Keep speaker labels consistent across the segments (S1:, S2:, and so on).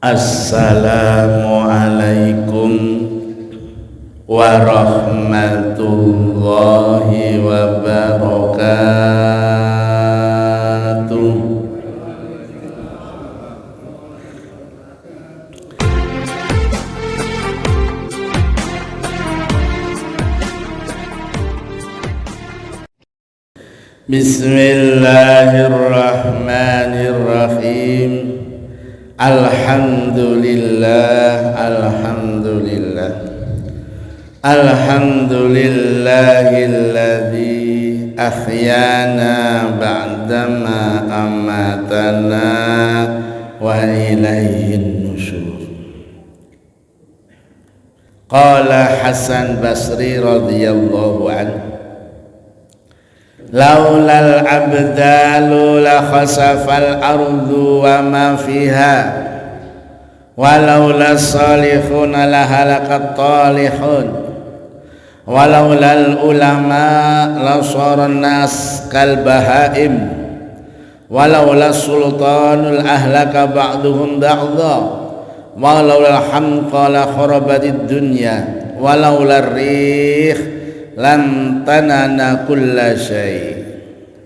S1: Assalamualaikum warahmatullahi wabarakatuh. Bismillahirrahmanirrahim. Alhamdulillah, alhamdulillah, alhamdulillahilladzi ahyana ba'dama amatana wa ilaihin nusyur. Qala Hasan Basri radhiyallahu anhu, laulal abdalu la khasafal ardu wa ma fiha walaula salihun la halakat talihun walaulal ulama la saran nas kal bahaim walaula sultanul ahlaka ba'duhum ba'dha walaulal hamqa la kharabatid dunya walaulal rih lan tanana kulla syai.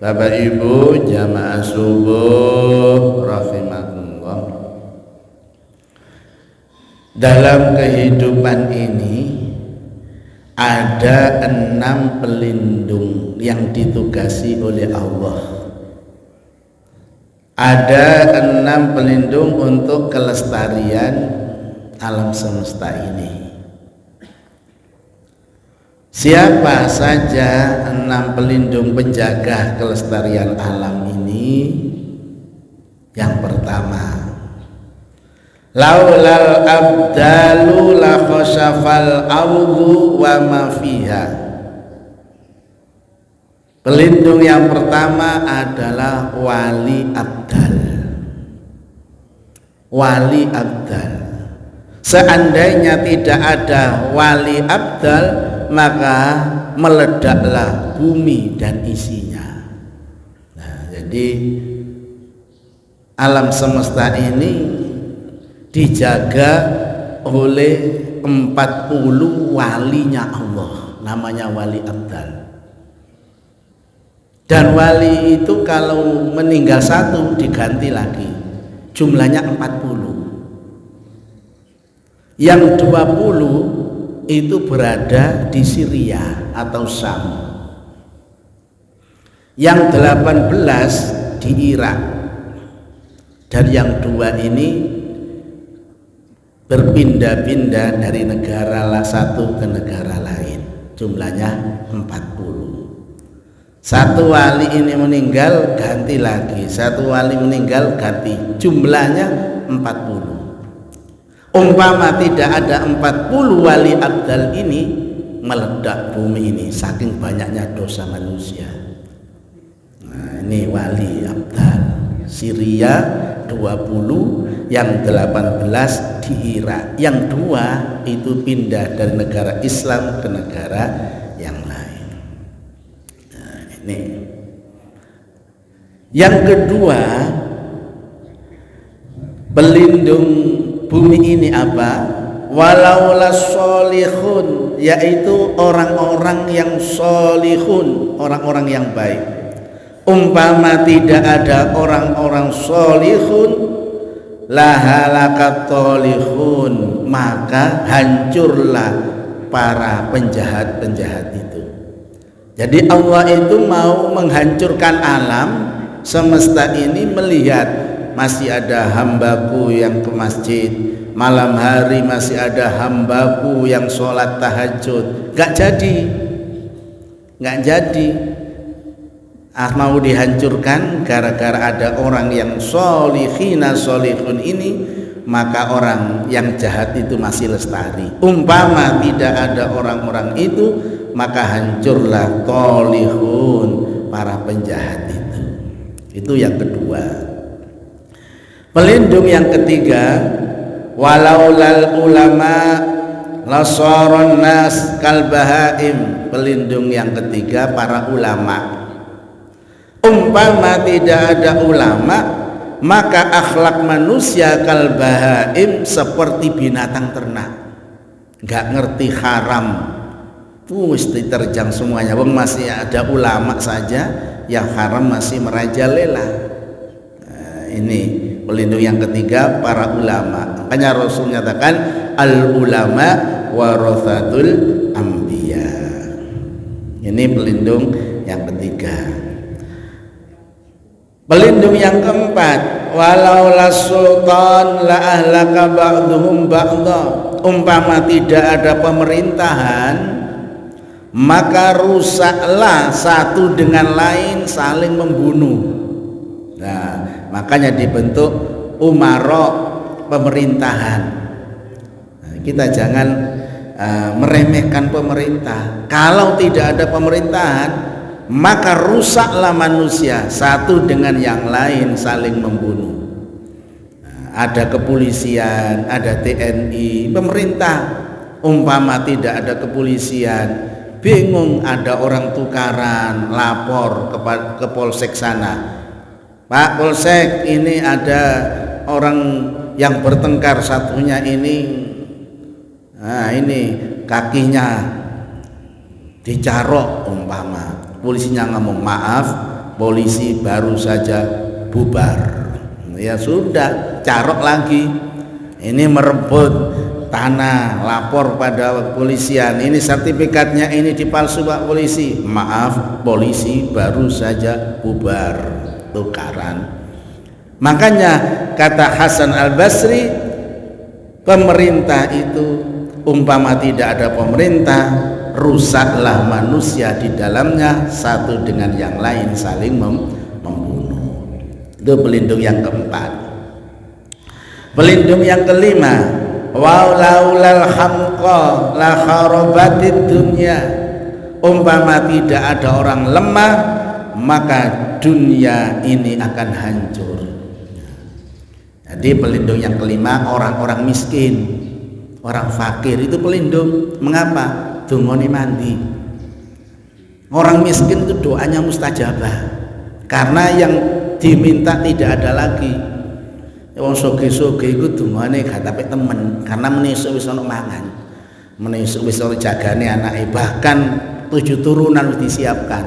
S1: Bapak Ibu jamaah subuh rahimakumullah, dalam kehidupan ini ada 6 pelindung yang ditugasi oleh Allah. Ada 6 pelindung untuk kelestarian alam semesta ini. Siapa saja 6 pelindung penjaga kelestarian alam ini? Yang pertama, laulal abdalu la khashafal ardu wa ma fiha. Pelindung yang pertama adalah wali abdal. Wali abdal. Seandainya tidak ada wali abdal, maka meledaklah bumi dan isinya. Nah, jadi alam semesta ini dijaga oleh 40 walinya Allah, namanya wali abdal. Dan wali itu kalau meninggal satu diganti lagi, jumlahnya 40. Yang 20 itu berada di Syria atau Syam, yang 18 di Irak, dan yang 2 ini berpindah-pindah dari negara satu ke negara lain, jumlahnya 40. Satu wali ini meninggal ganti lagi, satu wali meninggal ganti, jumlahnya 40. Umpama tidak ada 40 wali abdal ini, meledak bumi ini saking banyaknya dosa manusia. Nah, ini wali abdal. Syria 20, yang 18 di Irak, yang 2 itu pindah dari negara Islam ke negara yang lain. Nah, ini yang kedua, pelindung bumi ini apa? Walaula solihun, yaitu orang-orang yang solihun, orang-orang yang baik. Umpama tidak ada orang-orang solihun, lahalakat tolihun, maka hancurlah para penjahat-penjahat itu. Jadi Allah itu mau menghancurkan alam semesta ini, melihat masih ada hambaku yang ke masjid, malam hari masih ada hambaku yang sholat tahajud. Gak jadi, mau dihancurkan gara-gara ada orang yang solihina solihun ini, maka orang yang jahat itu masih lestari. Umpama tidak ada orang-orang itu, maka hancurlah tolihun, para penjahat itu. Itu yang kedua. Pelindung yang ketiga, walaulal ulama lasaron nas kal bahaim. Pelindung yang ketiga, para ulama. Umpama tidak ada ulama, maka akhlak manusia kal bahaim, seperti binatang ternak, nggak ngerti haram, wis diterjang semuanya. Wong masih ada ulama saja yang haram masih merajalela. Ini pelindung yang ketiga, para ulama. Makanya Rasul menyatakan al ulama warathatul anbiya. Ini pelindung yang ketiga. Pelindung yang keempat, walau la sultan la ahlaka ba'duhum ba'dha. Umpama tidak ada pemerintahan, maka rusaklah satu dengan lain saling membunuh. Nah, makanya dibentuk umara, pemerintahan. Nah, kita jangan meremehkan pemerintah. Kalau tidak ada pemerintahan, maka rusaklah manusia satu dengan yang lain saling membunuh. Nah, ada kepolisian, ada TNI, pemerintah. Umpama tidak ada kepolisian, bingung, ada orang tukaran lapor ke polsek sana, Pak Polsek, ini ada orang yang bertengkar, satunya ini kakinya dicarok umpama. Polisinya ngomong, maaf polisi baru saja bubar. Ya sudah, carok lagi. Ini merebut tanah, lapor pada kepolisian, ini sertifikatnya ini dipalsu Pak Polisi. Maaf polisi baru saja bubar, tukaran. Makanya kata Hasan Al-Basri, pemerintah itu umpama tidak ada pemerintah, rusaklah manusia di dalamnya satu dengan yang lain saling membunuh. Itu pelindung yang keempat. Pelindung yang kelima, walaulal hamqa la kharabatid dunya. Umpama tidak ada orang lemah, maka dunia ini akan hancur. Jadi pelindung yang kelima, orang-orang miskin, orang fakir itu pelindung. Mengapa? Dungone mandi. Orang miskin itu doanya mustajabah, karena yang diminta tidak ada lagi. Wong soge-soge iku dungane gak tapi temen, karena menisuk wis ono mangan, menisuk wis ono jagane anake, bahkan 7 turunan wis disiapkan.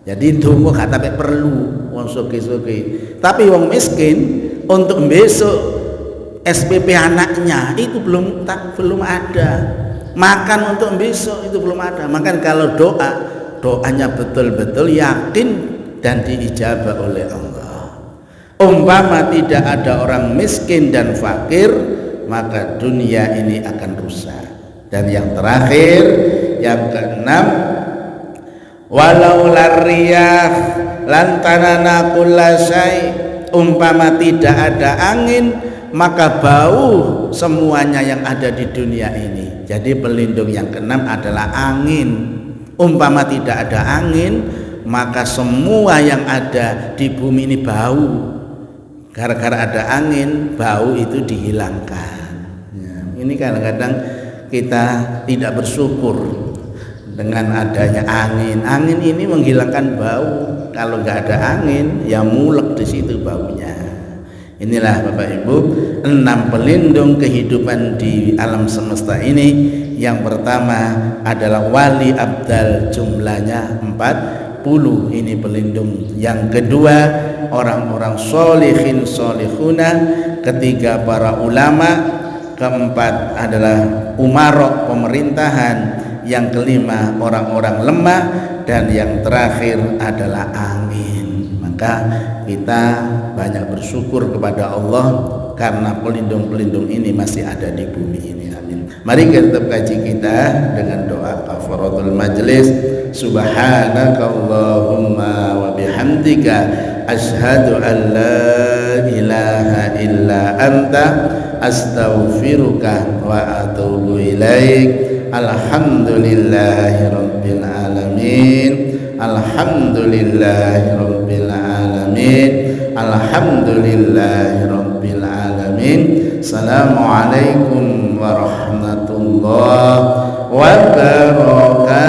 S1: Jadi donga gak tapi perlu wong soge-soge. Tapi wong miskin untuk besok SPP anaknya itu belum ada. Makan untuk besok itu belum ada. Makan kalau doanya betul-betul yakin dan diijabah oleh Allah. Umpama tidak ada orang miskin dan fakir, maka dunia ini akan rusak. Dan yang terakhir, yang keenam, walau lariyah lantanana kullasai. Umpama tidak ada angin, maka bau semuanya yang ada di dunia ini. Jadi pelindung yang keenam adalah angin. Umpama tidak ada angin, maka semua yang ada di bumi ini bau. Gara-gara ada angin, bau itu dihilangkan. Ya, ini kadang-kadang kita tidak bersyukur dengan adanya angin. Angin ini menghilangkan bau. Kalau nggak ada angin, ya mulek di situ baunya. Inilah Bapak Ibu 6 pelindung kehidupan di alam semesta ini. Yang pertama adalah wali abdal, jumlahnya 40. Ini pelindung. Yang kedua orang-orang solihin solihuna. Ketiga para ulama. Keempat adalah umarok, pemerintahan. Yang kelima orang-orang lemah. Dan yang terakhir adalah angin. Maka kita banyak bersyukur kepada Allah karena pelindung-pelindung ini masih ada di bumi ini. Amin. Mari kita tetap kaji kita dengan doa kafaratul majlis. Subhanaka Allahumma wa bihamdika asyhadu an la ilaha illa anta astaghfiruka wa atubu ilaik. Alhamdulillahi rabbil alamin. Alhamdulillahi rabbil alamin. Alhamdulillahi rabbil alamin. Assalamualaikum warahmatullahi wabarakatuh.